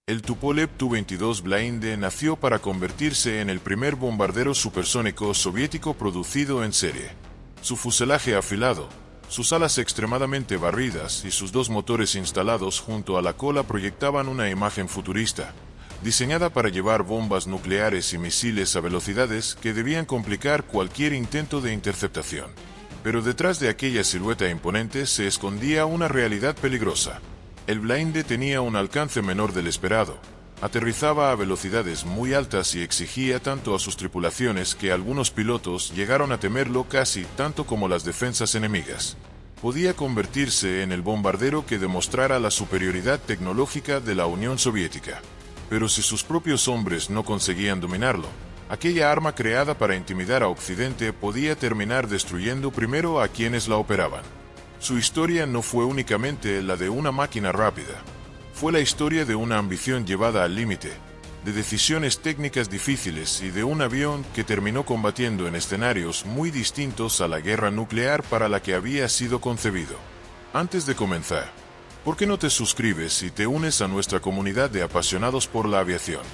El Tupolev Tu-22 Blinde nació para convertirse en el primer bombardero supersónico soviético producido en serie. Su fuselaje afilado, sus alas extremadamente barridas y sus dos motores instalados junto a la cola proyectaban una imagen futurista, diseñada para llevar bombas nucleares y misiles a velocidades que debían complicar cualquier intento de interceptación. Pero detrás de aquella silueta imponente se escondía una realidad peligrosa. El Blinde tenía un alcance menor del esperado, aterrizaba a velocidades muy altas y exigía tanto a sus tripulaciones que algunos pilotos llegaron a temerlo casi tanto como las defensas enemigas. Podía convertirse en el bombardero que demostrara la superioridad tecnológica de la Unión Soviética. Pero si sus propios hombres no conseguían dominarlo, aquella arma creada para intimidar a Occidente podía terminar destruyendo primero a quienes la operaban. Su historia no fue únicamente la de una máquina rápida. Fue la historia de una ambición llevada al límite, de decisiones técnicas difíciles y de un avión que terminó combatiendo en escenarios muy distintos a la guerra nuclear para la que había sido concebido. Antes de comenzar, ¿por qué no te suscribes y te unes a nuestra comunidad de apasionados por la aviación?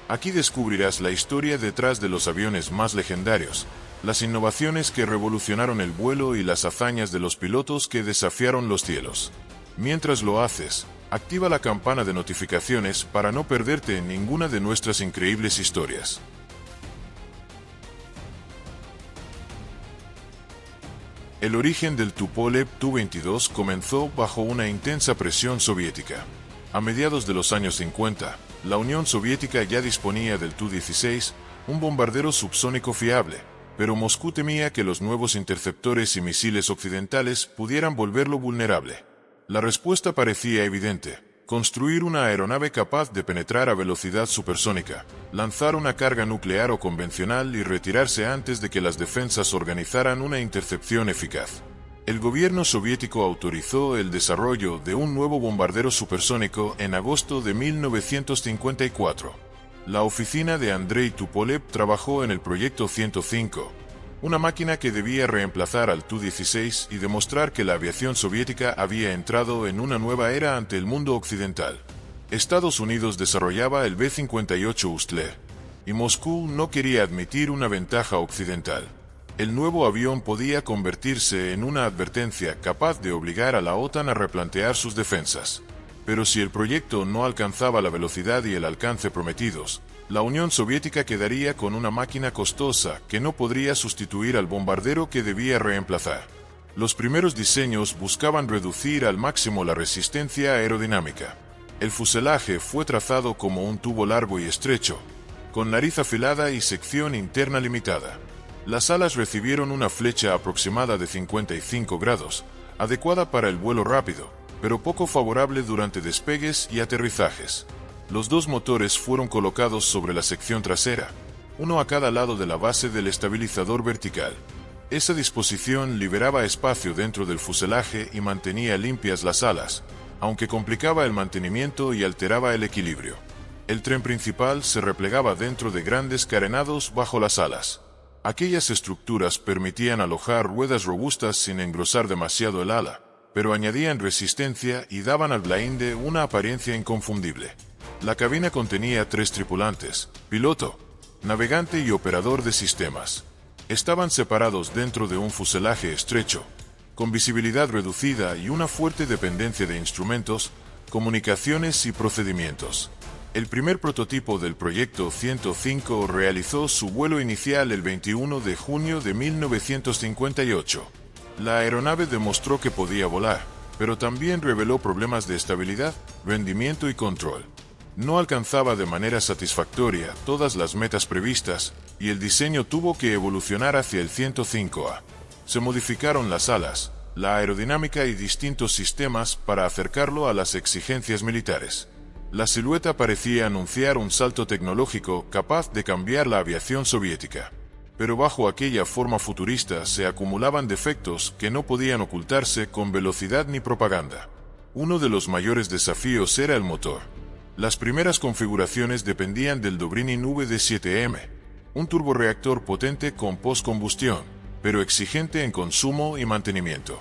Aquí descubrirás la historia detrás de los aviones más legendarios, las innovaciones que revolucionaron el vuelo y las hazañas de los pilotos que desafiaron los cielos. Mientras lo haces, activa la campana de notificaciones para no perderte ninguna de nuestras increíbles historias. El origen del Tupolev Tu-22 comenzó bajo una intensa presión soviética. A mediados de los años 50, la Unión Soviética ya disponía del Tu-16, un bombardero subsónico fiable, pero Moscú temía que los nuevos interceptores y misiles occidentales pudieran volverlo vulnerable. La respuesta parecía evidente: construir una aeronave capaz de penetrar a velocidad supersónica, lanzar una carga nuclear o convencional y retirarse antes de que las defensas organizaran una intercepción eficaz. El gobierno soviético autorizó el desarrollo de un nuevo bombardero supersónico en agosto de 1954. La oficina de Andrei Tupolev trabajó en el Proyecto 105, una máquina que debía reemplazar al Tu-16 y demostrar que la aviación soviética había entrado en una nueva era ante el mundo occidental. Estados Unidos desarrollaba el B-58 Ustler, y Moscú no quería admitir una ventaja occidental. El nuevo avión podía convertirse en una advertencia capaz de obligar a la OTAN a replantear sus defensas. Pero si el proyecto no alcanzaba la velocidad y el alcance prometidos, la Unión Soviética quedaría con una máquina costosa que no podría sustituir al bombardero que debía reemplazar. Los primeros diseños buscaban reducir al máximo la resistencia aerodinámica. El fuselaje fue trazado como un tubo largo y estrecho, con nariz afilada y sección interna limitada. Las alas recibieron una flecha aproximada de 55 grados, adecuada para el vuelo rápido, pero poco favorable durante despegues y aterrizajes. Los dos motores fueron colocados sobre la sección trasera, uno a cada lado de la base del estabilizador vertical. Esa disposición liberaba espacio dentro del fuselaje y mantenía limpias las alas, aunque complicaba el mantenimiento y alteraba el equilibrio. El tren principal se replegaba dentro de grandes carenados bajo las alas. Aquellas estructuras permitían alojar ruedas robustas sin engrosar demasiado el ala, pero añadían resistencia y daban al Blinde una apariencia inconfundible. La cabina contenía 3 tripulantes: piloto, navegante y operador de sistemas. Estaban separados dentro de un fuselaje estrecho, con visibilidad reducida y una fuerte dependencia de instrumentos, comunicaciones y procedimientos. El primer prototipo del Proyecto 105 realizó su vuelo inicial el 21 de junio de 1958. La aeronave demostró que podía volar, pero también reveló problemas de estabilidad, rendimiento y control. No alcanzaba de manera satisfactoria todas las metas previstas, y el diseño tuvo que evolucionar hacia el 105A. Se modificaron las alas, la aerodinámica y distintos sistemas para acercarlo a las exigencias militares. La silueta parecía anunciar un salto tecnológico capaz de cambiar la aviación soviética. Pero bajo aquella forma futurista se acumulaban defectos que no podían ocultarse con velocidad ni propaganda. Uno de los mayores desafíos era el motor. Las primeras configuraciones dependían del Dobrynin VD-7M, un turborreactor potente con postcombustión, pero exigente en consumo y mantenimiento.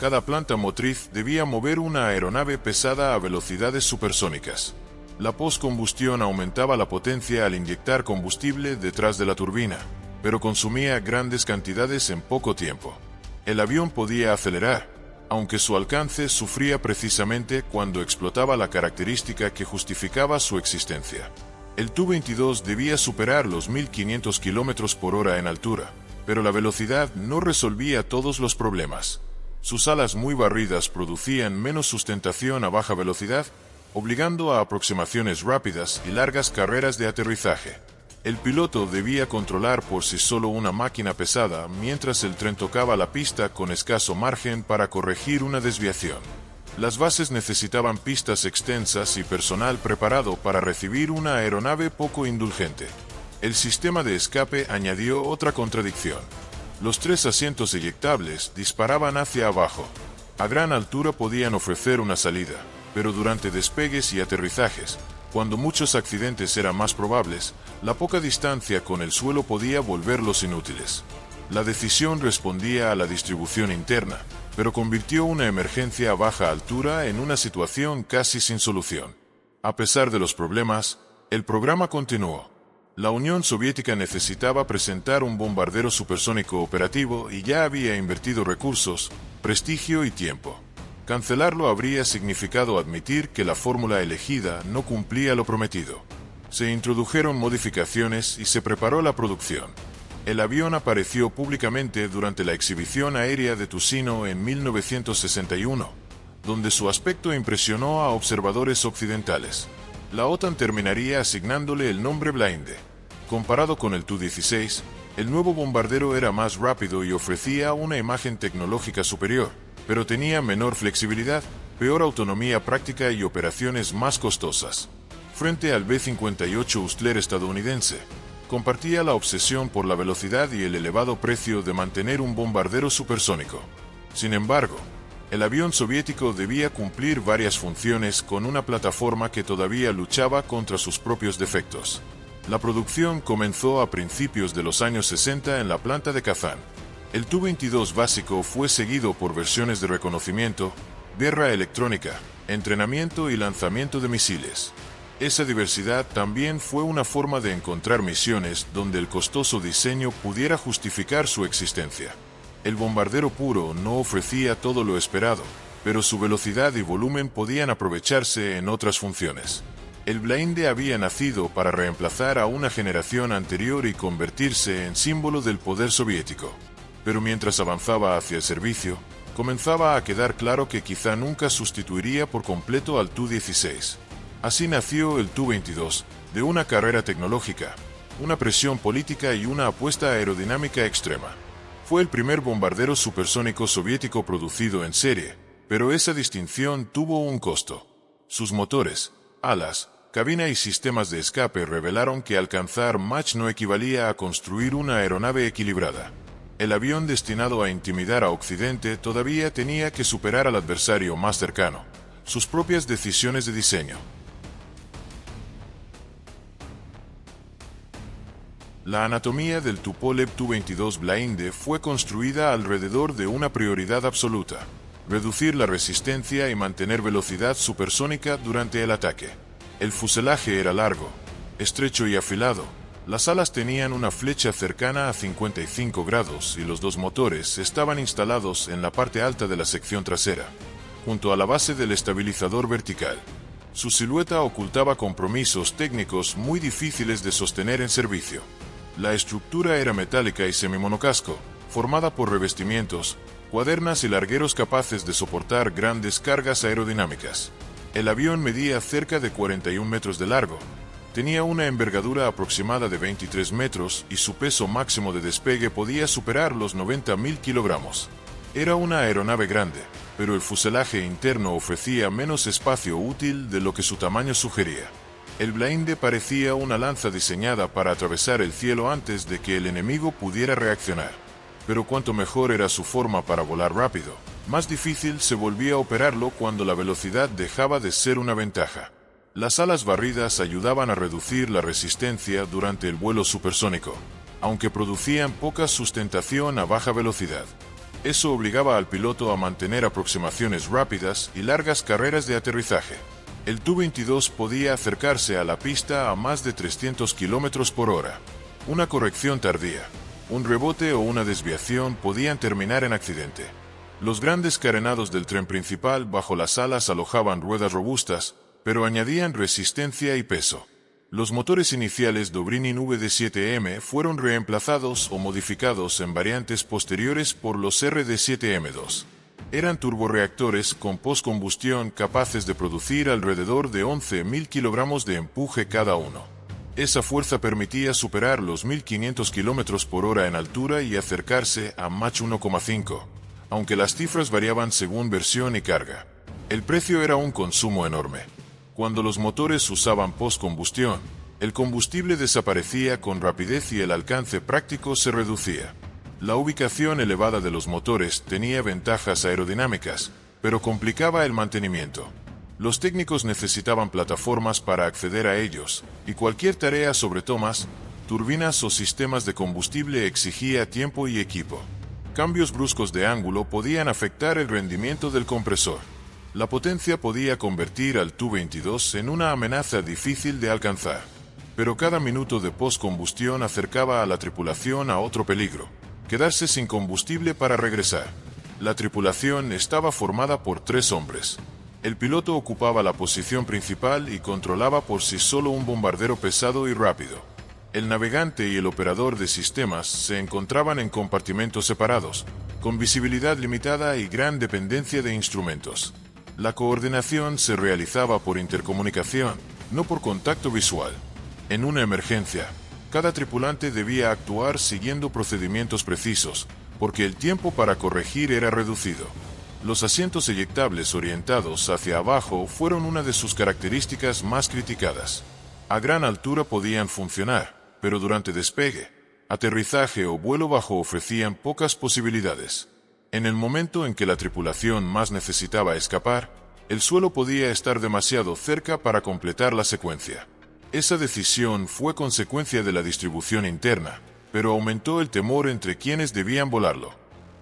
Cada planta motriz debía mover una aeronave pesada a velocidades supersónicas. La postcombustión aumentaba la potencia al inyectar combustible detrás de la turbina, pero consumía grandes cantidades en poco tiempo. El avión podía acelerar, aunque su alcance sufría precisamente cuando explotaba la característica que justificaba su existencia. El Tu-22 debía superar los 1500 km por hora en altura, pero la velocidad no resolvía todos los problemas. Sus alas muy barridas producían menos sustentación a baja velocidad, obligando a aproximaciones rápidas y largas carreras de aterrizaje. El piloto debía controlar por sí solo una máquina pesada mientras el tren tocaba la pista con escaso margen para corregir una desviación. Las bases necesitaban pistas extensas y personal preparado para recibir una aeronave poco indulgente. El sistema de escape añadió otra contradicción. Los 3 asientos eyectables disparaban hacia abajo. A gran altura podían ofrecer una salida, pero durante despegues y aterrizajes, cuando muchos accidentes eran más probables, la poca distancia con el suelo podía volverlos inútiles. La decisión respondía a la distribución interna, pero convirtió una emergencia a baja altura en una situación casi sin solución. A pesar de los problemas, el programa continuó. La Unión Soviética necesitaba presentar un bombardero supersónico operativo y ya había invertido recursos, prestigio y tiempo. Cancelarlo habría significado admitir que la fórmula elegida no cumplía lo prometido. Se introdujeron modificaciones y se preparó la producción. El avión apareció públicamente durante la exhibición aérea de Tusino en 1961, donde su aspecto impresionó a observadores occidentales. La OTAN terminaría asignándole el nombre Blinde. Comparado con el Tu-16, el nuevo bombardero era más rápido y ofrecía una imagen tecnológica superior, pero tenía menor flexibilidad, peor autonomía práctica y operaciones más costosas. Frente al B-58 Hustler estadounidense, compartía la obsesión por la velocidad y el elevado precio de mantener un bombardero supersónico. Sin embargo, el avión soviético debía cumplir varias funciones con una plataforma que todavía luchaba contra sus propios defectos. La producción comenzó a principios de los años 60 en la planta de Kazán. El Tu-22 básico fue seguido por versiones de reconocimiento, guerra electrónica, entrenamiento y lanzamiento de misiles. Esa diversidad también fue una forma de encontrar misiones donde el costoso diseño pudiera justificar su existencia. El bombardero puro no ofrecía todo lo esperado, pero su velocidad y volumen podían aprovecharse en otras funciones. El Blinde había nacido para reemplazar a una generación anterior y convertirse en símbolo del poder soviético. Pero mientras avanzaba hacia el servicio, comenzaba a quedar claro que quizá nunca sustituiría por completo al Tu-16. Así nació el Tu-22, de una carrera tecnológica, una presión política y una apuesta aerodinámica extrema. Fue el primer bombardero supersónico soviético producido en serie, pero esa distinción tuvo un costo. Sus motores, alas, cabina y sistemas de escape revelaron que alcanzar Mach no equivalía a construir una aeronave equilibrada. El avión destinado a intimidar a Occidente todavía tenía que superar al adversario más cercano, sus propias decisiones de diseño. La anatomía del Tupolev Tu-22 Blinde fue construida alrededor de una prioridad absoluta: reducir la resistencia y mantener velocidad supersónica durante el ataque. El fuselaje era largo, estrecho y afilado. Las alas tenían una flecha cercana a 55 grados y los dos motores estaban instalados en la parte alta de la sección trasera, junto a la base del estabilizador vertical. Su silueta ocultaba compromisos técnicos muy difíciles de sostener en servicio. La estructura era metálica y semimonocasco, formada por revestimientos, cuadernas y largueros capaces de soportar grandes cargas aerodinámicas. El avión medía cerca de 41 metros de largo, tenía una envergadura aproximada de 23 metros y su peso máximo de despegue podía superar los 90.000 kilogramos. Era una aeronave grande, pero el fuselaje interno ofrecía menos espacio útil de lo que su tamaño sugería. El Blinde parecía una lanza diseñada para atravesar el cielo antes de que el enemigo pudiera reaccionar. Pero cuanto mejor era su forma para volar rápido, más difícil se volvía operarlo cuando la velocidad dejaba de ser una ventaja. Las alas barridas ayudaban a reducir la resistencia durante el vuelo supersónico, aunque producían poca sustentación a baja velocidad. Eso obligaba al piloto a mantener aproximaciones rápidas y largas carreras de aterrizaje. El Tu-22 podía acercarse a la pista a más de 300 km por hora. Una corrección tardía, un rebote o una desviación podían terminar en accidente. Los grandes carenados del tren principal bajo las alas alojaban ruedas robustas, pero añadían resistencia y peso. Los motores iniciales Dobrynin VD7M fueron reemplazados o modificados en variantes posteriores por los RD7M2. Eran turborreactores con postcombustión capaces de producir alrededor de 11.000 kilogramos de empuje cada uno. Esa fuerza permitía superar los 1.500 km por hora en altura y acercarse a Mach 1,5, aunque las cifras variaban según versión y carga. El precio era un consumo enorme. Cuando los motores usaban postcombustión, el combustible desaparecía con rapidez y el alcance práctico se reducía. La ubicación elevada de los motores tenía ventajas aerodinámicas, pero complicaba el mantenimiento. Los técnicos necesitaban plataformas para acceder a ellos, y cualquier tarea sobre tomas, turbinas o sistemas de combustible exigía tiempo y equipo. Cambios bruscos de ángulo podían afectar el rendimiento del compresor. La potencia podía convertir al Tu-22 en una amenaza difícil de alcanzar. Pero cada minuto de postcombustión acercaba a la tripulación a otro peligro: quedarse sin combustible para regresar. La tripulación estaba formada por 3 hombres. El piloto ocupaba la posición principal y controlaba por sí solo un bombardero pesado y rápido. El navegante y el operador de sistemas se encontraban en compartimentos separados, con visibilidad limitada y gran dependencia de instrumentos. La coordinación se realizaba por intercomunicación, no por contacto visual. En una emergencia, cada tripulante debía actuar siguiendo procedimientos precisos, porque el tiempo para corregir era reducido. Los asientos eyectables orientados hacia abajo fueron una de sus características más criticadas. A gran altura podían funcionar, pero durante despegue, aterrizaje o vuelo bajo ofrecían pocas posibilidades. En el momento en que la tripulación más necesitaba escapar, el suelo podía estar demasiado cerca para completar la secuencia. Esa decisión fue consecuencia de la distribución interna, pero aumentó el temor entre quienes debían volarlo.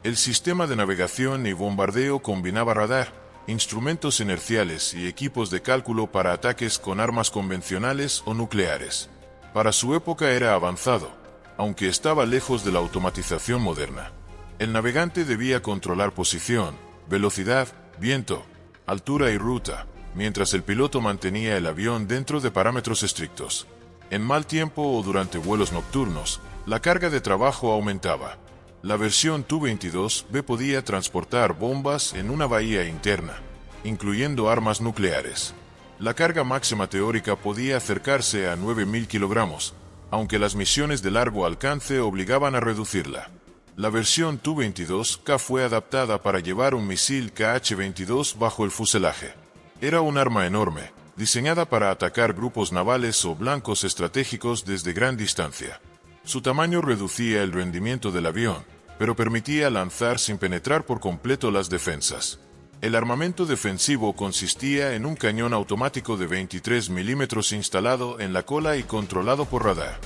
El sistema de navegación y bombardeo combinaba radar, instrumentos inerciales y equipos de cálculo para ataques con armas convencionales o nucleares. Para su época era avanzado, aunque estaba lejos de la automatización moderna. El navegante debía controlar posición, velocidad, viento, altura y ruta, mientras el piloto mantenía el avión dentro de parámetros estrictos. En mal tiempo o durante vuelos nocturnos, la carga de trabajo aumentaba. La versión Tu-22B podía transportar bombas en una bahía interna, incluyendo armas nucleares. La carga máxima teórica podía acercarse a 9.000 kilogramos, aunque las misiones de largo alcance obligaban a reducirla. La versión Tu-22K fue adaptada para llevar un misil KH-22 bajo el fuselaje. Era un arma enorme, diseñada para atacar grupos navales o blancos estratégicos desde gran distancia. Su tamaño reducía el rendimiento del avión, pero permitía lanzar sin penetrar por completo las defensas. El armamento defensivo consistía en un cañón automático de 23 milímetros instalado en la cola y controlado por radar.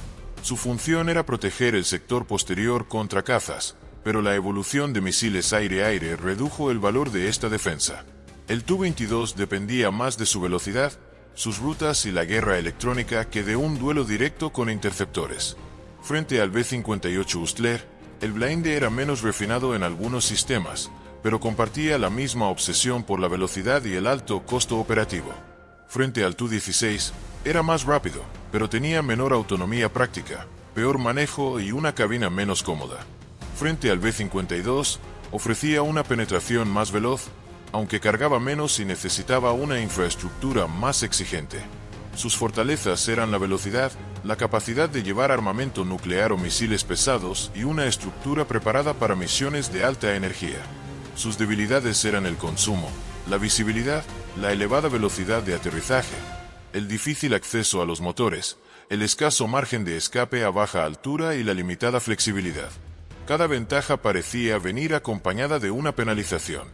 Su función era proteger el sector posterior contra cazas, pero la evolución de misiles aire-aire redujo el valor de esta defensa. El Tu-22 dependía más de su velocidad, sus rutas y la guerra electrónica que de un duelo directo con interceptores. Frente al B-58 Hustler, el blinde era menos refinado en algunos sistemas, pero compartía la misma obsesión por la velocidad y el alto costo operativo. Frente al Tu-16, era más rápido, pero tenía menor autonomía práctica, peor manejo y una cabina menos cómoda. Frente al B-52, ofrecía una penetración más veloz, aunque cargaba menos y necesitaba una infraestructura más exigente. Sus fortalezas eran la velocidad, la capacidad de llevar armamento nuclear o misiles pesados y una estructura preparada para misiones de alta energía. Sus debilidades eran el consumo, la visibilidad, la elevada velocidad de aterrizaje, el difícil acceso a los motores, el escaso margen de escape a baja altura y la limitada flexibilidad. Cada ventaja parecía venir acompañada de una penalización.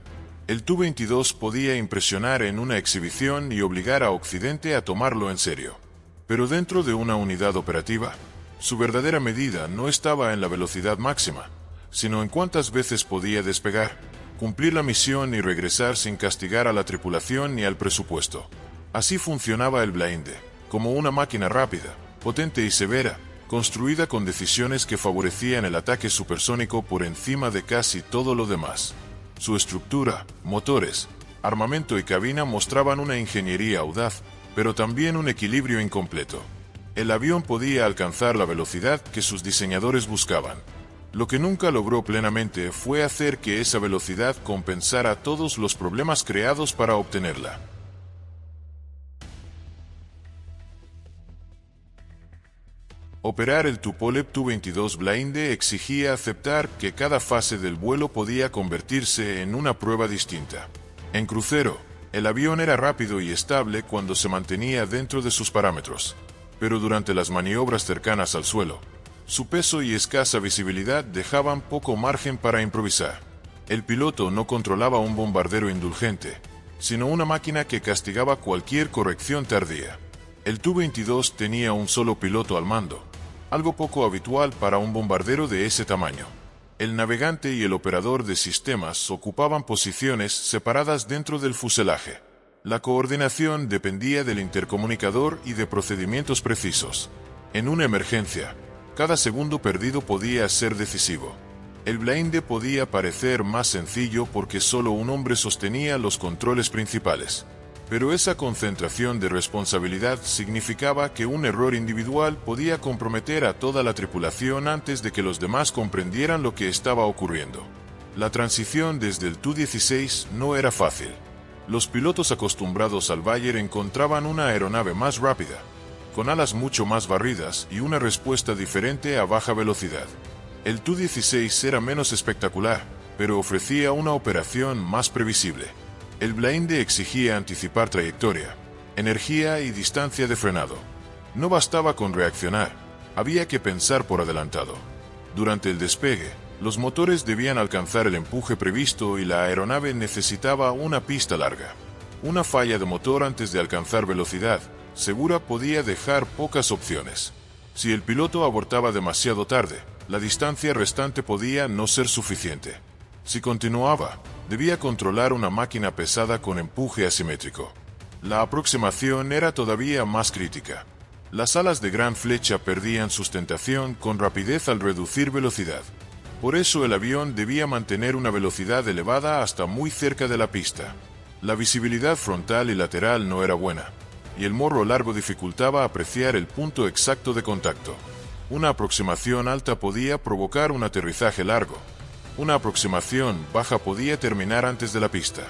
El Tu-22 podía impresionar en una exhibición y obligar a Occidente a tomarlo en serio. Pero dentro de una unidad operativa, su verdadera medida no estaba en la velocidad máxima, sino en cuántas veces podía despegar, cumplir la misión y regresar sin castigar a la tripulación ni al presupuesto. Así funcionaba el blinde, como una máquina rápida, potente y severa, construida con decisiones que favorecían el ataque supersónico por encima de casi todo lo demás. Su estructura, motores, armamento y cabina mostraban una ingeniería audaz, pero también un equilibrio incompleto. El avión podía alcanzar la velocidad que sus diseñadores buscaban. Lo que nunca logró plenamente fue hacer que esa velocidad compensara todos los problemas creados para obtenerla. Operar el Tupolev Tu-22 blinde exigía aceptar que cada fase del vuelo podía convertirse en una prueba distinta. En crucero, el avión era rápido y estable cuando se mantenía dentro de sus parámetros, pero durante las maniobras cercanas al suelo, su peso y escasa visibilidad dejaban poco margen para improvisar. El piloto no controlaba un bombardero indulgente, sino una máquina que castigaba cualquier corrección tardía. El Tu-22 tenía un solo piloto al mando, algo poco habitual para un bombardero de ese tamaño. El navegante y el operador de sistemas ocupaban posiciones separadas dentro del fuselaje. La coordinación dependía del intercomunicador y de procedimientos precisos. En una emergencia, cada segundo perdido podía ser decisivo. El blinde podía parecer más sencillo porque solo un hombre sostenía los controles principales. Pero esa concentración de responsabilidad significaba que un error individual podía comprometer a toda la tripulación antes de que los demás comprendieran lo que estaba ocurriendo. La transición desde el Tu-16 no era fácil. Los pilotos acostumbrados al Bayer encontraban una aeronave más rápida, con alas mucho más barridas y una respuesta diferente a baja velocidad. El Tu-16 era menos espectacular, pero ofrecía una operación más previsible. El blinde exigía anticipar trayectoria, energía y distancia de frenado. No bastaba con reaccionar, había que pensar por adelantado. Durante el despegue, los motores debían alcanzar el empuje previsto y la aeronave necesitaba una pista larga. Una falla de motor antes de alcanzar velocidad segura podía dejar pocas opciones. Si el piloto abortaba demasiado tarde, la distancia restante podía no ser suficiente. Si continuaba, debía controlar una máquina pesada con empuje asimétrico. La aproximación era todavía más crítica. Las alas de gran flecha perdían sustentación con rapidez al reducir velocidad. Por eso el avión debía mantener una velocidad elevada hasta muy cerca de la pista. La visibilidad frontal y lateral no era buena, y el morro largo dificultaba apreciar el punto exacto de contacto. Una aproximación alta podía provocar un aterrizaje largo. Una aproximación baja podía terminar antes de la pista.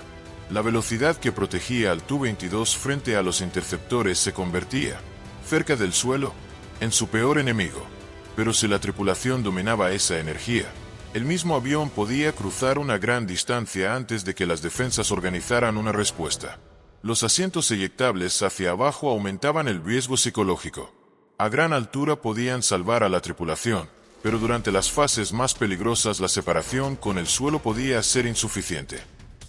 La velocidad que protegía al Tu-22 frente a los interceptores se convertía, cerca del suelo, en su peor enemigo. Pero si la tripulación dominaba esa energía, el mismo avión podía cruzar una gran distancia antes de que las defensas organizaran una respuesta. Los asientos eyectables hacia abajo aumentaban el riesgo psicológico. A gran altura podían salvar a la tripulación, pero durante las fases más peligrosas la separación con el suelo podía ser insuficiente.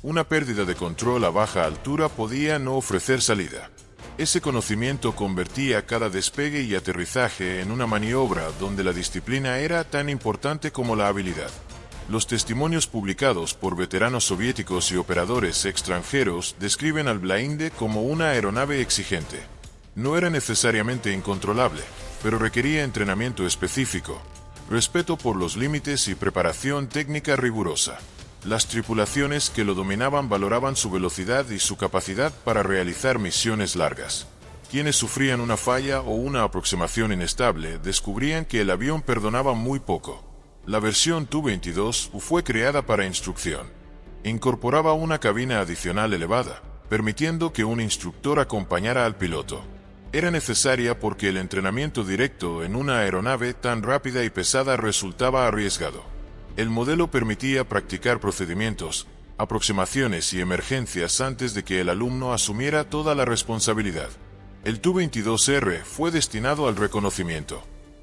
Una pérdida de control a baja altura podía no ofrecer salida. Ese conocimiento convertía cada despegue y aterrizaje en una maniobra donde la disciplina era tan importante como la habilidad. Los testimonios publicados por veteranos soviéticos y operadores extranjeros describen al blinde como una aeronave exigente. No era necesariamente incontrolable, pero requería entrenamiento específico, respeto por los límites y preparación técnica rigurosa. Las tripulaciones que lo dominaban valoraban su velocidad y su capacidad para realizar misiones largas. Quienes sufrían una falla o una aproximación inestable descubrían que el avión perdonaba muy poco. La versión Tu-22 fue creada para instrucción. Incorporaba una cabina adicional elevada, permitiendo que un instructor acompañara al piloto. Era necesaria porque el entrenamiento directo en una aeronave tan rápida y pesada resultaba arriesgado. El modelo permitía practicar procedimientos, aproximaciones y emergencias antes de que el alumno asumiera toda la responsabilidad. El Tu-22R fue destinado al reconocimiento.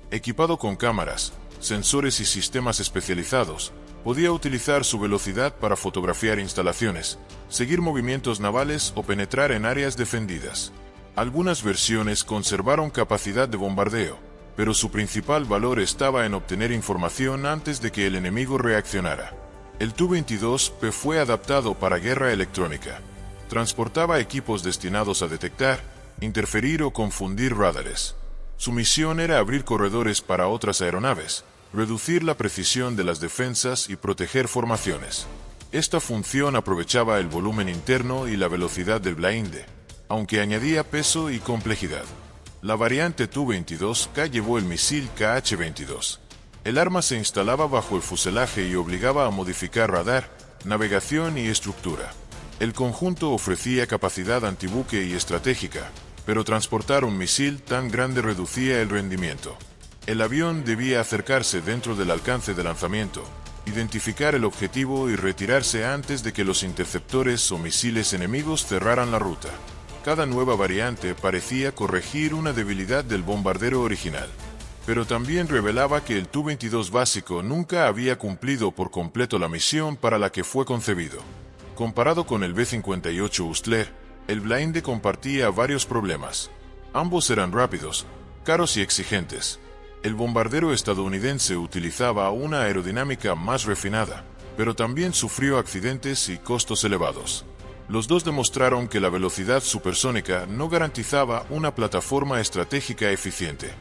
Equipado con cámaras, sensores y sistemas especializados, podía utilizar su velocidad para fotografiar instalaciones, seguir movimientos navales o penetrar en áreas defendidas. Algunas versiones conservaron capacidad de bombardeo, pero su principal valor estaba en obtener información antes de que el enemigo reaccionara. El Tu-22P fue adaptado para guerra electrónica. Transportaba equipos destinados a detectar, interferir o confundir radares. Su misión era abrir corredores para otras aeronaves, reducir la precisión de las defensas y proteger formaciones. Esta función aprovechaba el volumen interno y la velocidad del blinde, aunque añadía peso y complejidad. La variante Tu-22K llevó el misil KH-22. El arma se instalaba bajo el fuselaje y obligaba a modificar radar, navegación y estructura. El conjunto ofrecía capacidad antibuque y estratégica, pero transportar un misil tan grande reducía el rendimiento. El avión debía acercarse dentro del alcance de lanzamiento, identificar el objetivo y retirarse antes de que los interceptores o misiles enemigos cerraran la ruta. Cada nueva variante parecía corregir una debilidad del bombardero original, pero también revelaba que el Tu-22 básico nunca había cumplido por completo la misión para la que fue concebido. Comparado con el B-58 Hustler, el blinde compartía varios problemas. Ambos eran rápidos, caros y exigentes. El bombardero estadounidense utilizaba una aerodinámica más refinada, pero también sufrió accidentes y costos elevados. Los dos demostraron que la velocidad supersónica no garantizaba una plataforma estratégica eficiente.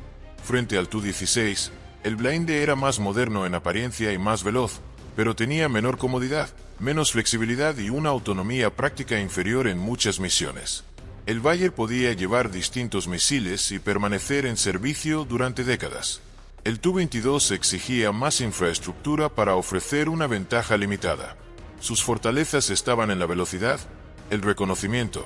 Frente al Tu-16, el blinde era más moderno en apariencia y más veloz, pero tenía menor comodidad, menos flexibilidad y una autonomía práctica inferior en muchas misiones. El Bayer podía llevar distintos misiles y permanecer en servicio durante décadas. El Tu-22 exigía más infraestructura para ofrecer una ventaja limitada. Sus fortalezas estaban en la velocidad, el reconocimiento,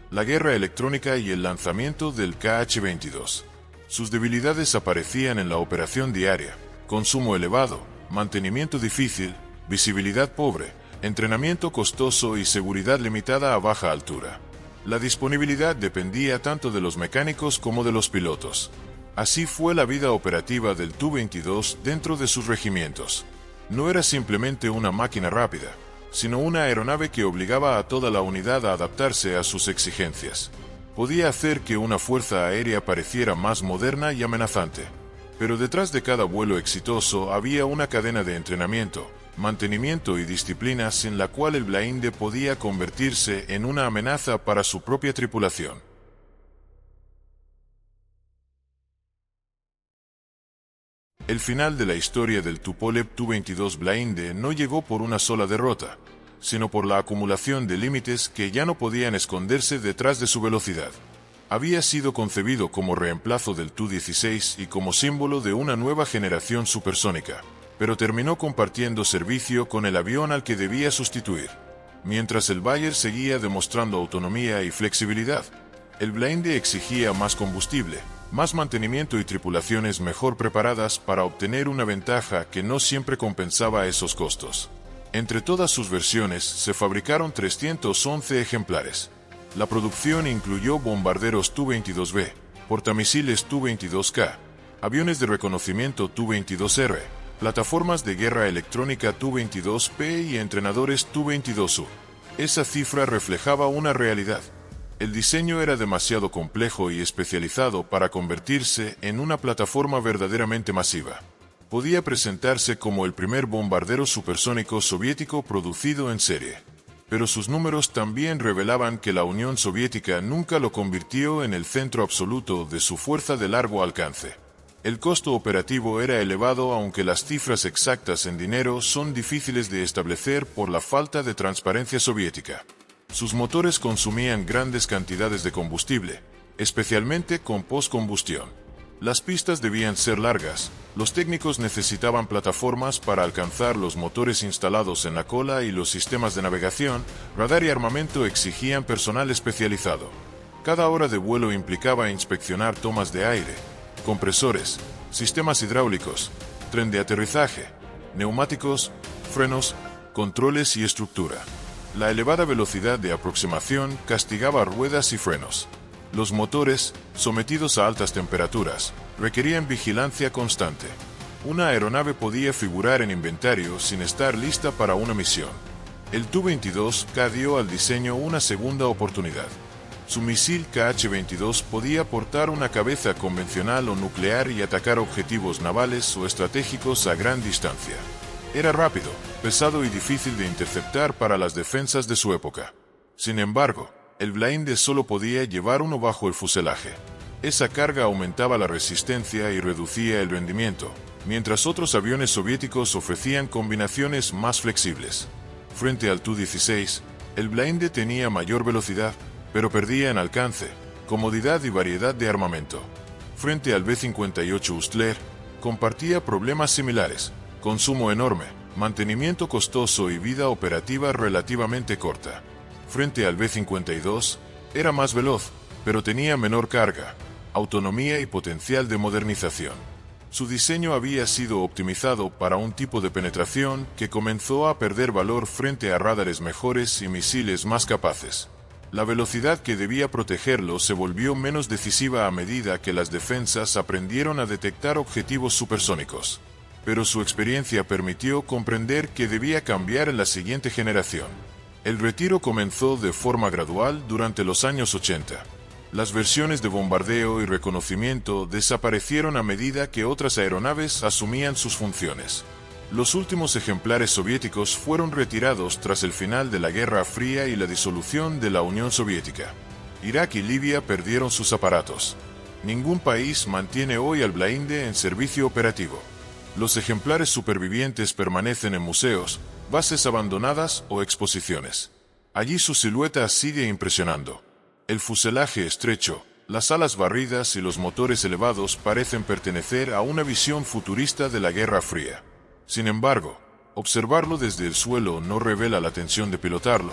la guerra electrónica y el lanzamiento del KH-22. Sus debilidades aparecían en la operación diaria: consumo elevado, mantenimiento difícil, visibilidad pobre, entrenamiento costoso y seguridad limitada a baja altura. La disponibilidad dependía tanto de los mecánicos como de los pilotos. Así fue la vida operativa del Tu-22 dentro de sus regimientos. No era simplemente una máquina rápida, sino una aeronave que obligaba a toda la unidad a adaptarse a sus exigencias. Podía hacer que una fuerza aérea pareciera más moderna y amenazante. Pero detrás de cada vuelo exitoso había una cadena de entrenamiento, mantenimiento y disciplina sin la cual el blinde podía convertirse en una amenaza para su propia tripulación. El final de la historia del Tupolev Tu-22 blinde no llegó por una sola derrota, sino por la acumulación de límites que ya no podían esconderse detrás de su velocidad. Había sido concebido como reemplazo del Tu-16 y como símbolo de una nueva generación supersónica, pero terminó compartiendo servicio con el avión al que debía sustituir. Mientras el Bayer seguía demostrando autonomía y flexibilidad, el blinde exigía más combustible, más mantenimiento y tripulaciones mejor preparadas para obtener una ventaja que no siempre compensaba esos costos. Entre todas sus versiones se fabricaron 311 ejemplares. La producción incluyó bombarderos Tu-22B, portamisiles Tu-22K, aviones de reconocimiento Tu-22R, plataformas de guerra electrónica Tu-22P y entrenadores Tu-22U. Esa cifra reflejaba una realidad. El diseño era demasiado complejo y especializado para convertirse en una plataforma verdaderamente masiva. Podía presentarse como el primer bombardero supersónico soviético producido en serie. Pero sus números también revelaban que la Unión Soviética nunca lo convirtió en el centro absoluto de su fuerza de largo alcance. El costo operativo era elevado, aunque las cifras exactas en dinero son difíciles de establecer por la falta de transparencia soviética. Sus motores consumían grandes cantidades de combustible, especialmente con postcombustión. Las pistas debían ser largas, los técnicos necesitaban plataformas para alcanzar los motores instalados en la cola y los sistemas de navegación, radar y armamento exigían personal especializado. Cada hora de vuelo implicaba inspeccionar tomas de aire, compresores, sistemas hidráulicos, tren de aterrizaje, neumáticos, frenos, controles y estructura. La elevada velocidad de aproximación castigaba ruedas y frenos. Los motores, sometidos a altas temperaturas, requerían vigilancia constante. Una aeronave podía figurar en inventario sin estar lista para una misión. El Tu-22K dio al diseño una segunda oportunidad. Su misil KH-22 podía portar una cabeza convencional o nuclear y atacar objetivos navales o estratégicos a gran distancia. Era rápido, pesado y difícil de interceptar para las defensas de su época. Sin embargo, el blinde solo podía llevar uno bajo el fuselaje. Esa carga aumentaba la resistencia y reducía el rendimiento, mientras otros aviones soviéticos ofrecían combinaciones más flexibles. Frente al Tu-16, el blinde tenía mayor velocidad, pero perdía en alcance, comodidad y variedad de armamento. Frente al B-58 Hustler, compartía problemas similares: consumo enorme, mantenimiento costoso y vida operativa relativamente corta. Frente al B-52, era más veloz, pero tenía menor carga, autonomía y potencial de modernización. Su diseño había sido optimizado para un tipo de penetración que comenzó a perder valor frente a radares mejores y misiles más capaces. La velocidad que debía protegerlo se volvió menos decisiva a medida que las defensas aprendieron a detectar objetivos supersónicos. Pero su experiencia permitió comprender que debía cambiar en la siguiente generación. El retiro comenzó de forma gradual durante los años 80. Las versiones de bombardeo y reconocimiento desaparecieron a medida que otras aeronaves asumían sus funciones. Los últimos ejemplares soviéticos fueron retirados tras el final de la Guerra Fría y la disolución de la Unión Soviética. Irak y Libia perdieron sus aparatos. Ningún país mantiene hoy al blinde en servicio operativo. Los ejemplares supervivientes permanecen en museos, bases abandonadas o exposiciones. Allí su silueta sigue impresionando. El fuselaje estrecho, las alas barridas y los motores elevados parecen pertenecer a una visión futurista de la Guerra Fría. Sin embargo, observarlo desde el suelo no revela la tensión de pilotarlo,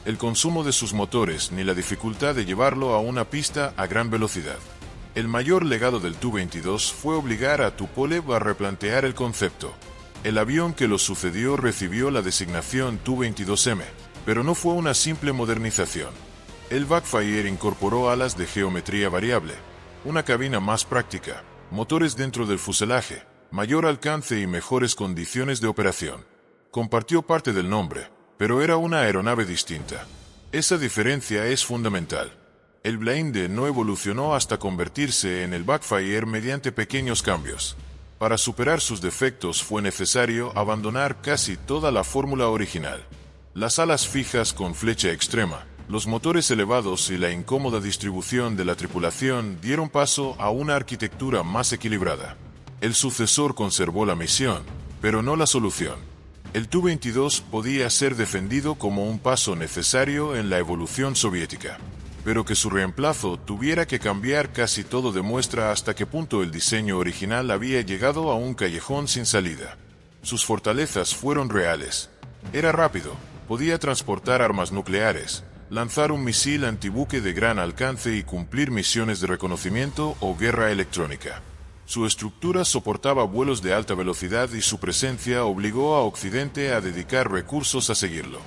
el consumo de sus motores ni la dificultad de llevarlo a una pista a gran velocidad. El mayor legado del Tu-22 fue obligar a Tupolev a replantear el concepto. El avión que lo sucedió recibió la designación Tu-22M, pero no fue una simple modernización. El Backfire incorporó alas de geometría variable, una cabina más práctica, motores dentro del fuselaje, mayor alcance y mejores condiciones de operación. Compartió parte del nombre, pero era una aeronave distinta. Esa diferencia es fundamental. El blinde no evolucionó hasta convertirse en el Backfire mediante pequeños cambios. Para superar sus defectos fue necesario abandonar casi toda la fórmula original. Las alas fijas con flecha extrema, los motores elevados y la incómoda distribución de la tripulación dieron paso a una arquitectura más equilibrada. El sucesor conservó la misión, pero no la solución. El Tu-22 podía ser defendido como un paso necesario en la evolución soviética, pero que su reemplazo tuviera que cambiar casi todo demuestra hasta qué punto el diseño original había llegado a un callejón sin salida. Sus fortalezas fueron reales. Era rápido, podía transportar armas nucleares, lanzar un misil antibuque de gran alcance y cumplir misiones de reconocimiento o guerra electrónica. Su estructura soportaba vuelos de alta velocidad y su presencia obligó a Occidente a dedicar recursos a seguirlo.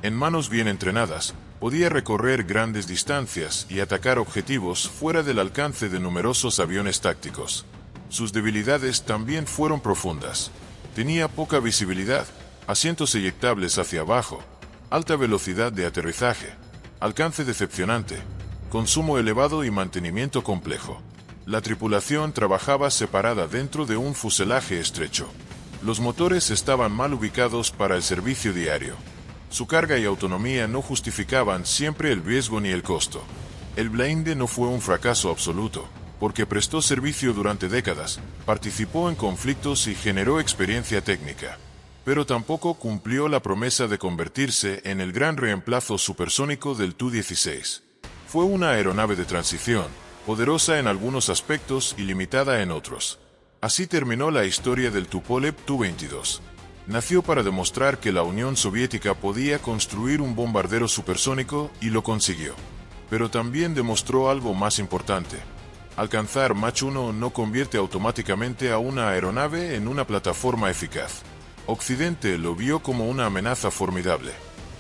En manos bien entrenadas, podía recorrer grandes distancias y atacar objetivos fuera del alcance de numerosos aviones tácticos. Sus debilidades también fueron profundas. Tenía poca visibilidad, asientos eyectables hacia abajo, alta velocidad de aterrizaje, alcance decepcionante, consumo elevado y mantenimiento complejo. La tripulación trabajaba separada dentro de un fuselaje estrecho. Los motores estaban mal ubicados para el servicio diario. Su carga y autonomía no justificaban siempre el riesgo ni el costo. El blinde no fue un fracaso absoluto, porque prestó servicio durante décadas, participó en conflictos y generó experiencia técnica. Pero tampoco cumplió la promesa de convertirse en el gran reemplazo supersónico del Tu-16. Fue una aeronave de transición, poderosa en algunos aspectos y limitada en otros. Así terminó la historia del Tupolev Tu-22. Nació para demostrar que la Unión Soviética podía construir un bombardero supersónico y lo consiguió. Pero también demostró algo más importante. Alcanzar Mach 1 no convierte automáticamente a una aeronave en una plataforma eficaz. Occidente lo vio como una amenaza formidable.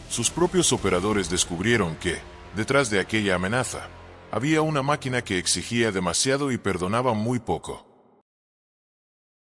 Sus propios operadores descubrieron que, detrás de aquella amenaza, había una máquina que exigía demasiado y perdonaba muy poco.